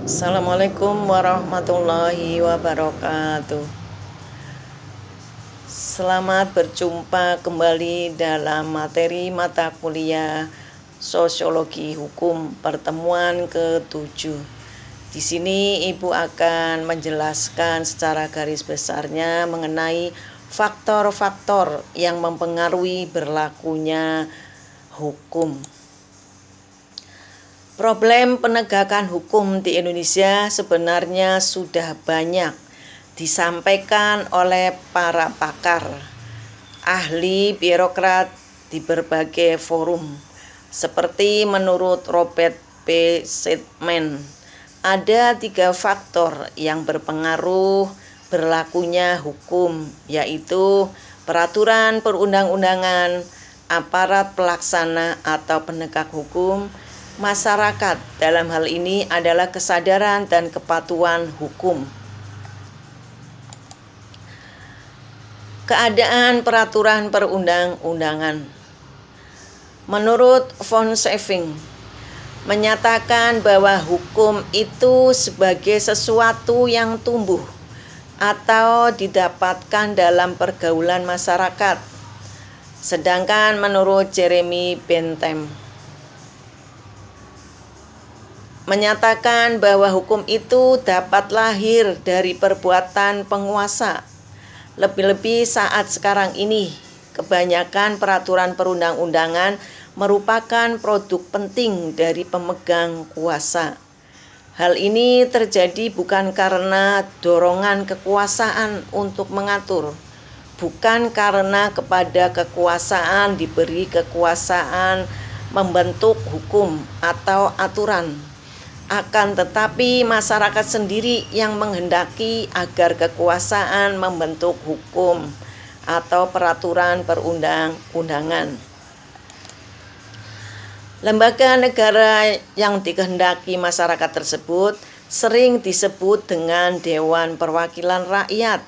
Assalamualaikum warahmatullahi wabarakatuh. Selamat berjumpa kembali dalam materi mata kuliah Sosiologi Hukum pertemuan ke-7. Di sini Ibu akan menjelaskan secara garis besarnya mengenai faktor-faktor yang mempengaruhi berlakunya hukum. Problem penegakan hukum di Indonesia sebenarnya sudah banyak disampaikan oleh para pakar, ahli, birokrat di berbagai forum. Seperti menurut Robert P. Sitman, ada 3 faktor yang berpengaruh berlakunya hukum, yaitu peraturan perundang-undangan, aparat pelaksana atau penegak hukum, masyarakat. Dalam hal ini adalah kesadaran dan kepatuhan hukum. Keadaan peraturan perundang-undangan. Menurut von Scheffing, menyatakan bahwa hukum itu sebagai sesuatu yang tumbuh atau didapatkan dalam pergaulan masyarakat. Sedangkan menurut Jeremy Bentham, menyatakan bahwa hukum itu dapat lahir dari perbuatan penguasa. Lebih-lebih saat sekarang ini, kebanyakan peraturan perundang-undangan merupakan produk penting dari pemegang kuasa. Hal ini terjadi bukan karena dorongan kekuasaan untuk mengatur, bukan karena kepada kekuasaan diberi kekuasaan membentuk hukum atau aturan, akan tetapi masyarakat sendiri yang menghendaki agar kekuasaan membentuk hukum atau peraturan perundang-undangan. Lembaga negara yang dikehendaki masyarakat tersebut sering disebut dengan Dewan Perwakilan Rakyat.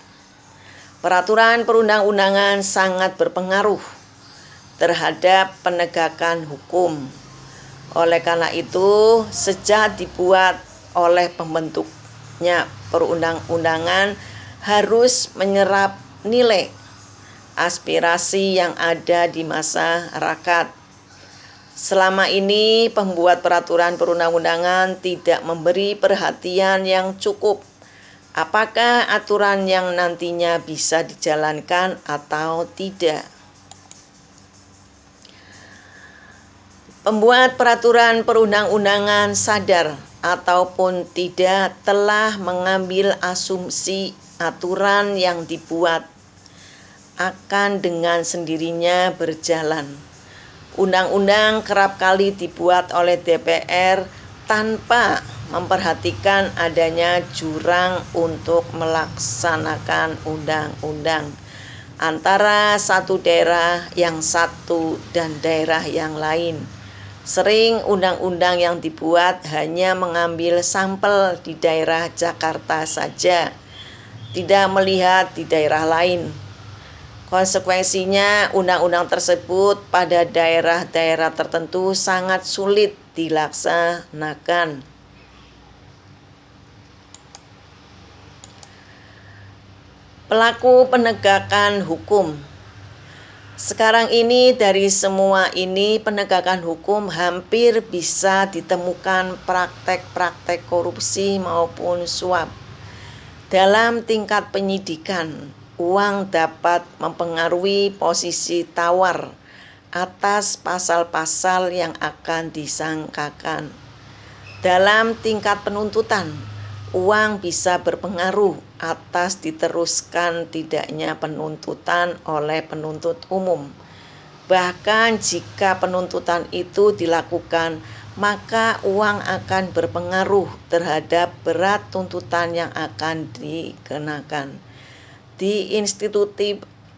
Peraturan perundang-undangan sangat berpengaruh terhadap penegakan hukum. Oleh karena itu, sejak dibuat oleh pembentuknya perundang-undangan harus menyerap nilai aspirasi yang ada di masyarakat. Selama ini, pembuat peraturan perundang-undangan tidak memberi perhatian yang cukup apakah aturan yang nantinya bisa dijalankan atau tidak. Pembuat peraturan perundang-undangan sadar ataupun tidak telah mengambil asumsi aturan yang dibuat akan dengan sendirinya berjalan. Undang-undang kerap kali dibuat oleh DPR tanpa memperhatikan adanya jurang untuk melaksanakan undang-undang antara satu daerah yang satu dan daerah yang lain. Sering undang-undang yang dibuat hanya mengambil sampel di daerah Jakarta saja, tidak melihat di daerah lain. Konsekuensinya, undang-undang tersebut pada daerah-daerah tertentu sangat sulit dilaksanakan. Pelaku penegakan hukum. Sekarang ini dari semua ini penegakan hukum hampir bisa ditemukan praktek-praktek korupsi maupun suap. Dalam tingkat penyidikan, uang dapat mempengaruhi posisi tawar atas pasal-pasal yang akan disangkakan. Dalam tingkat penuntutan, uang bisa berpengaruh atas diteruskan tidaknya penuntutan oleh penuntut umum. Bahkan jika penuntutan itu dilakukan, maka uang akan berpengaruh terhadap berat tuntutan yang akan dikenakan. Di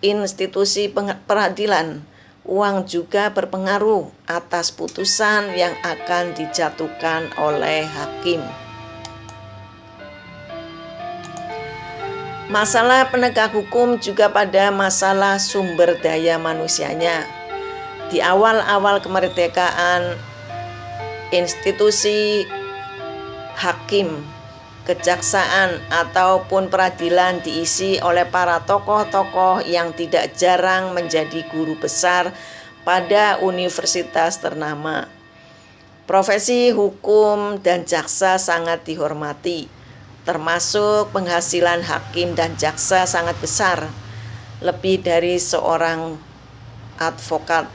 institusi peradilan, uang juga berpengaruh atas putusan yang akan dijatuhkan oleh hakim. Masalah penegak hukum juga pada masalah sumber daya manusianya. Di awal-awal kemerdekaan, institusi hakim, kejaksaan, ataupun peradilan diisi oleh para tokoh-tokoh yang tidak jarang menjadi guru besar pada universitas ternama. Profesi hukum dan jaksa sangat dihormati, termasuk penghasilan hakim dan jaksa sangat besar, lebih dari seorang advokat.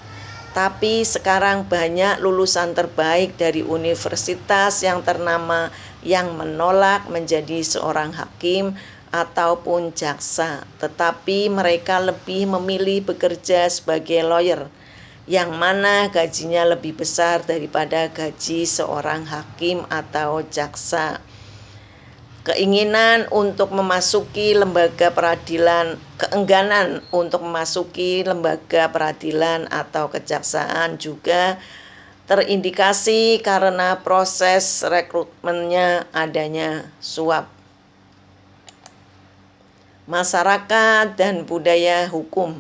Tapi sekarang banyak lulusan terbaik dari universitas yang ternama yang menolak menjadi seorang hakim ataupun jaksa, tetapi mereka lebih memilih bekerja sebagai lawyer, yang mana gajinya lebih besar daripada gaji seorang hakim atau jaksa. Keengganan untuk memasuki lembaga peradilan atau kejaksaan juga terindikasi karena proses rekrutmennya adanya suap. Masyarakat dan budaya hukum.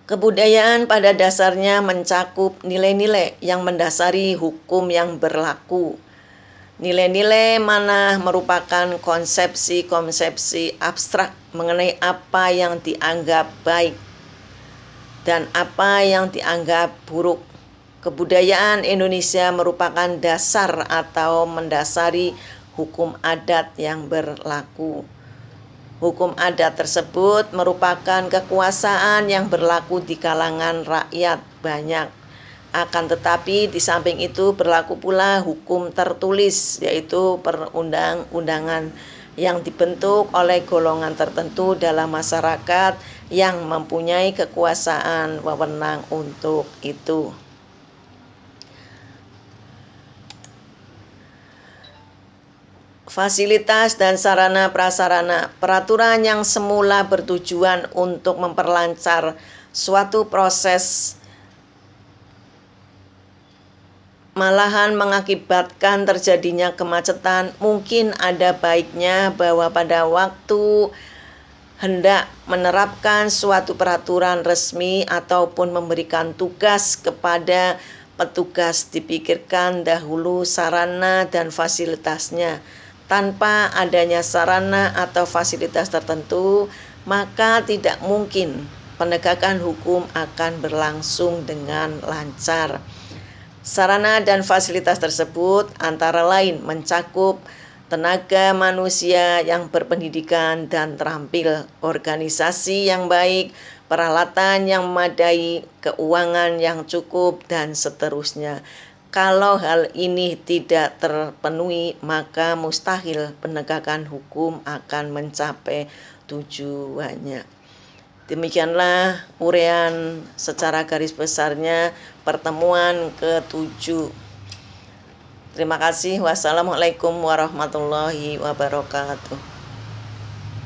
Kebudayaan pada dasarnya mencakup nilai-nilai yang mendasari hukum yang berlaku. Nilai-nilai mana merupakan konsepsi-konsepsi abstrak mengenai apa yang dianggap baik dan apa yang dianggap buruk. Kebudayaan Indonesia merupakan dasar atau mendasari hukum adat yang berlaku. Hukum adat tersebut merupakan kekuasaan yang berlaku di kalangan rakyat banyak. Akan tetapi di samping itu berlaku pula hukum tertulis, yaitu perundang-undangan yang dibentuk oleh golongan tertentu dalam masyarakat yang mempunyai kekuasaan wewenang untuk itu. Fasilitas dan sarana prasarana. Peraturan yang semula bertujuan untuk memperlancar suatu proses malahan mengakibatkan terjadinya kemacetan. Mungkin ada baiknya bahwa pada waktu hendak menerapkan suatu peraturan resmi ataupun memberikan tugas kepada petugas dipikirkan dahulu sarana dan fasilitasnya. Tanpa adanya sarana atau fasilitas tertentu, maka tidak mungkin penegakan hukum akan berlangsung dengan lancar. Sarana dan fasilitas tersebut antara lain mencakup tenaga manusia yang berpendidikan dan terampil, organisasi yang baik, peralatan yang memadai, keuangan yang cukup, dan seterusnya. Kalau hal ini tidak terpenuhi, maka mustahil penegakan hukum akan mencapai tujuannya. Demikianlah uraian secara garis besarnya pertemuan ke-7. Terima kasih. Wassalamualaikum warahmatullahi wabarakatuh.